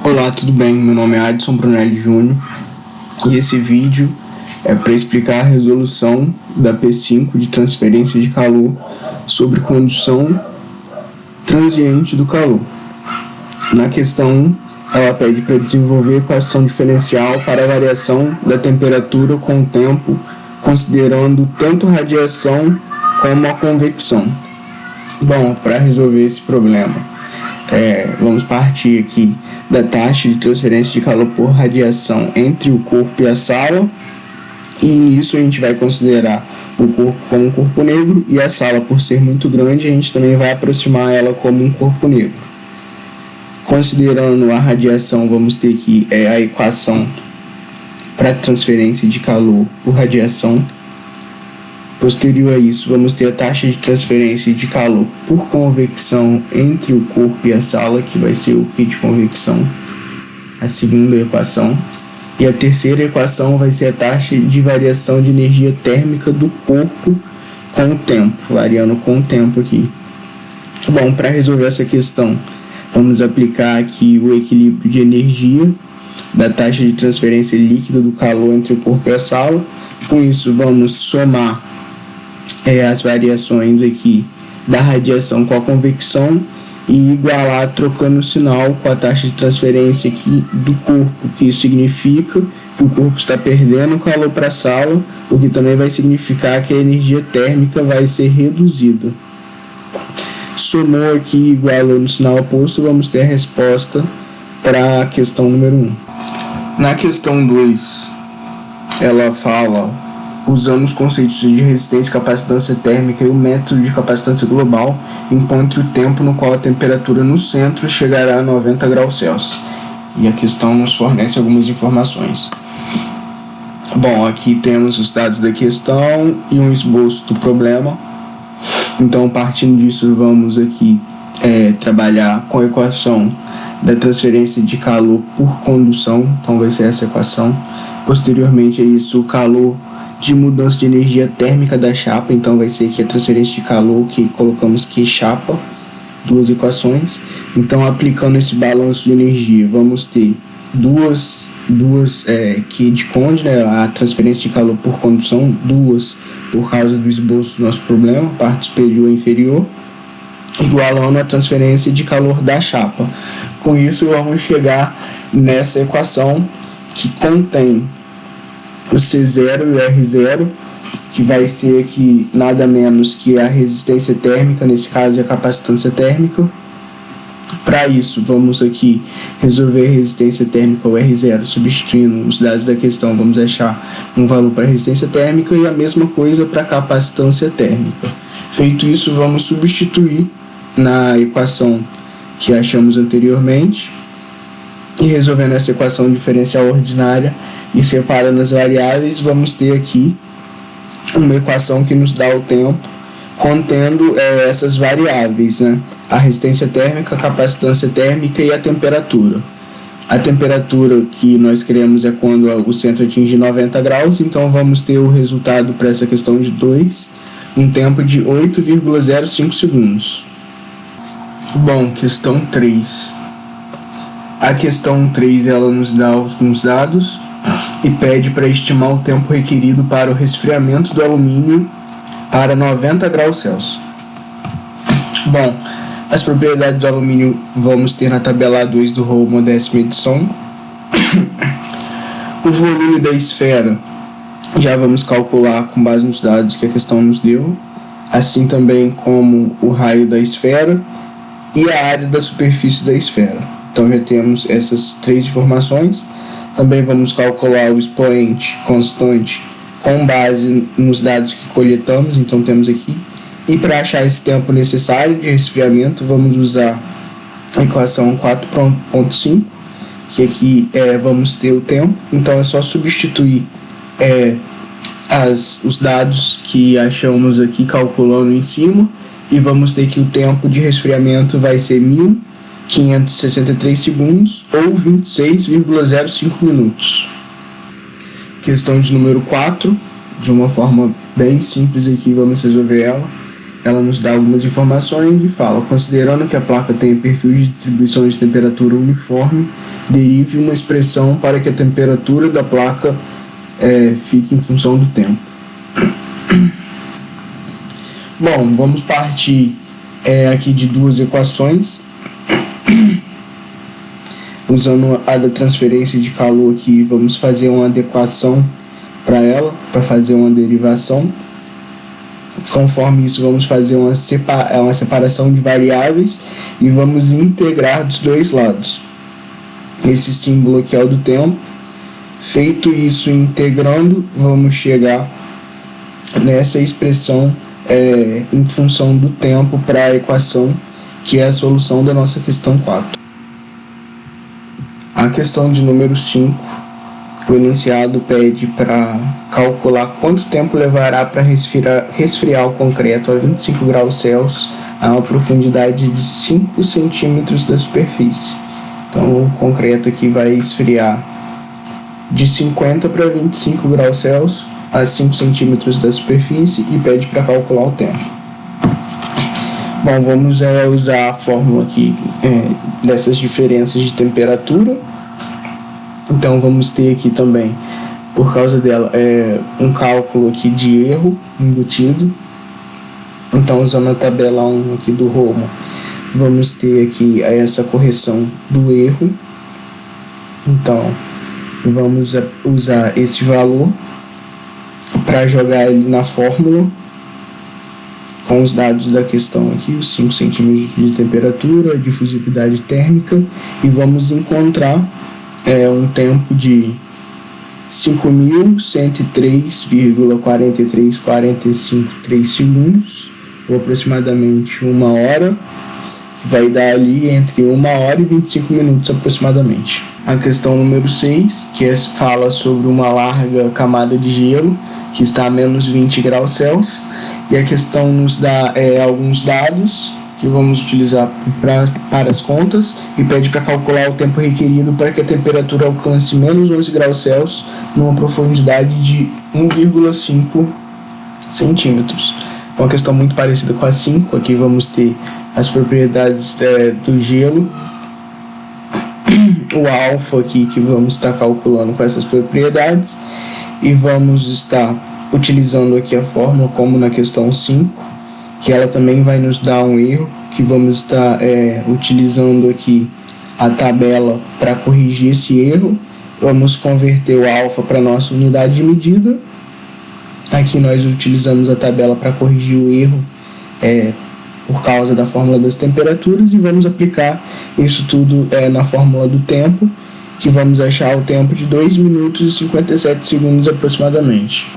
Olá, tudo bem? Meu nome é Adson Brunelli Júnior e esse vídeo é para explicar a resolução da P5 de transferência de calor sobre condução transiente do calor. Na questão 1, ela pede para desenvolver a equação diferencial para a variação da temperatura com o tempo, considerando tanto a radiação como a convecção. Bom, para resolver esse problema, vamos partir aqui da taxa de transferência de calor por radiação entre o corpo e a sala, e nisso a gente vai considerar o corpo como um corpo negro e a sala, por ser muito grande, a gente também vai aproximar ela como um corpo negro. Considerando a radiação, vamos ter aqui a equação para transferência de calor por radiação. Posterior a isso, vamos ter a taxa de transferência de calor por convecção entre o corpo e a sala, que vai ser o Q de convecção, a segunda equação. E a terceira equação vai ser a taxa de variação de energia térmica do corpo com o tempo, variando com o tempo aqui. Bom, para resolver essa questão, vamos aplicar aqui o equilíbrio de energia da taxa de transferência líquida do calor entre o corpo e a sala. Com isso, vamos somar as variações aqui da radiação com a convecção e igualar trocando o sinal com a taxa de transferência aqui do corpo, que isso significa que o corpo está perdendo calor para a sala, o que também vai significar que a energia térmica vai ser reduzida. Somou aqui e igualou no sinal oposto, vamos ter a resposta para a questão número 1. Na questão 2, ela fala, usando os conceitos de resistência, capacitância térmica e o método de capacitância global, encontre o tempo no qual a temperatura no centro chegará a 90 graus Celsius. E a questão nos fornece algumas informações. Bom, aqui temos os dados da questão e um esboço do problema. Então, partindo disso, vamos aqui trabalhar com a equação da transferência de calor por condução. Então, vai ser essa equação. Posteriormente a isso, o calor de mudança de energia térmica da chapa, então vai ser aqui a transferência de calor, que colocamos que chapa, duas equações. Então, aplicando esse balanço de energia, vamos ter duas que de Conde, né, a transferência de calor por condução, duas por causa do esboço do nosso problema, parte superior e inferior, igualando a transferência de calor da chapa. Com isso, vamos chegar nessa equação que contém o C0 e o R0, que vai ser aqui nada menos que a resistência térmica, nesse caso a capacitância térmica. Para isso, vamos aqui resolver a resistência térmica, o R0, substituindo os dados da questão, vamos achar um valor para a resistência térmica e a mesma coisa para a capacitância térmica. Feito isso, vamos substituir na equação que achamos anteriormente e resolvendo essa equação diferencial ordinária e separando as variáveis, vamos ter aqui uma equação que nos dá o tempo contendo essas variáveis, né? A resistência térmica, a capacitância térmica e a temperatura. A temperatura que nós queremos é quando o centro atinge 90 graus, então vamos ter o resultado para essa questão de 2, um tempo de 8,05 segundos. Bom, questão 3. A questão 3 ela nos dá alguns dados e pede para estimar o tempo requerido para o resfriamento do alumínio para 90 graus Celsius. Bom, as propriedades do alumínio vamos ter na tabela A2 do Rollman, 10ª edição. O volume da esfera já vamos calcular com base nos dados que a questão nos deu, assim também como o raio da esfera e a área da superfície da esfera. Então já temos essas três informações. Também vamos calcular o expoente constante com base nos dados que coletamos, então temos aqui. E para achar esse tempo necessário de resfriamento, vamos usar a equação 4.5, que aqui vamos ter o tempo. Então é só substituir os dados que achamos aqui calculando em cima, e vamos ter que o tempo de resfriamento vai ser 1.563 segundos ou 26,05 minutos. Questão de número 4, de uma forma bem simples aqui, vamos resolver ela. ela nos dá algumas informações e fala: considerando que a placa tenha perfil de distribuição de temperatura uniforme, derive uma expressão para que a temperatura da placa fique em função do tempo. Bom, vamos partir aqui de duas equações. Usando a da transferência de calor aqui, vamos fazer uma adequação para ela, para fazer uma derivação. Conforme isso, vamos fazer uma separação de variáveis e vamos integrar dos dois lados. Esse símbolo aqui é o do tempo. Feito isso, integrando, vamos chegar nessa expressão em função do tempo para a equação, que é a solução da nossa questão 4. A questão de número 5, o enunciado pede para calcular quanto tempo levará para resfriar o concreto a 25 graus Celsius a uma profundidade de 5 centímetros da superfície. Então o concreto aqui vai esfriar de 50 para 25 graus Celsius a 5 centímetros da superfície e pede para calcular o tempo. Bom, vamos usar a fórmula aqui dessas diferenças de temperatura. Então vamos ter aqui também, por causa dela, um cálculo aqui de erro embutido. Então, usando a tabela 1 aqui do Roma, vamos ter aqui essa correção do erro. Então vamos usar esse valor para jogar ele na fórmula com os dados da questão aqui, os 5 centímetros de temperatura, difusividade térmica, e vamos encontrar um tempo de 5.103,43453 segundos, ou aproximadamente 1 hora, que vai dar ali entre 1 hora e 25 minutos aproximadamente. A questão número 6, que fala sobre uma larga camada de gelo que está a menos 20 graus Celsius, e a questão nos dá alguns dados que vamos utilizar para as contas e pede para calcular o tempo requerido para que a temperatura alcance menos 11 graus Celsius numa profundidade de 1,5 centímetros. Uma questão muito parecida com a 5, aqui vamos ter as propriedades do gelo, o alfa aqui que vamos estar calculando com essas propriedades, e vamos estar utilizando aqui a fórmula como na questão 5, que ela também vai nos dar um erro, que vamos estar utilizando aqui a tabela para corrigir esse erro. Vamos converter o alfa para a nossa unidade de medida. Aqui nós utilizamos a tabela para corrigir o erro por causa da fórmula das temperaturas, e vamos aplicar isso tudo na fórmula do tempo, que vamos achar o tempo de 2 minutos e 57 segundos aproximadamente.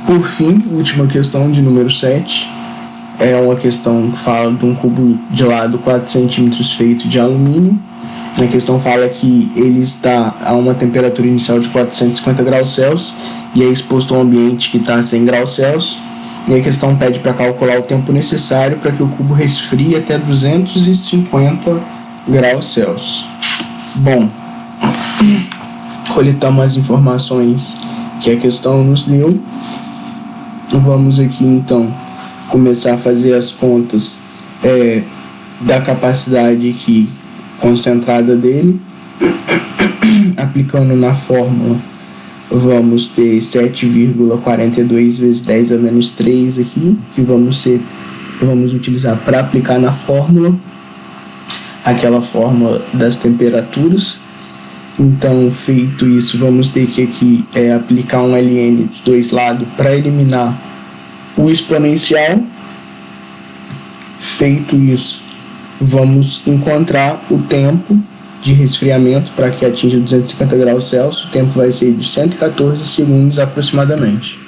Por fim, última questão de número 7, é uma questão que fala de um cubo de lado 4 centímetros feito de alumínio. A questão fala que ele está a uma temperatura inicial de 450 graus Celsius e é exposto a um ambiente que está a 100 graus Celsius. E a questão pede para calcular o tempo necessário para que o cubo resfrie até 250 graus Celsius. Bom, coletamos as informações que a questão nos deu. Vamos aqui então começar a fazer as contas da capacidade aqui concentrada dele. Aplicando na fórmula, vamos ter 7,42 vezes 10 a menos 3 aqui, que vamos utilizar para aplicar na fórmula, aquela fórmula das temperaturas. Então, feito isso, vamos ter que aqui aplicar um ln dos dois lados para eliminar o exponencial. Feito isso, vamos encontrar o tempo de resfriamento para que atinja 250 graus Celsius. O tempo vai ser de 114 segundos aproximadamente.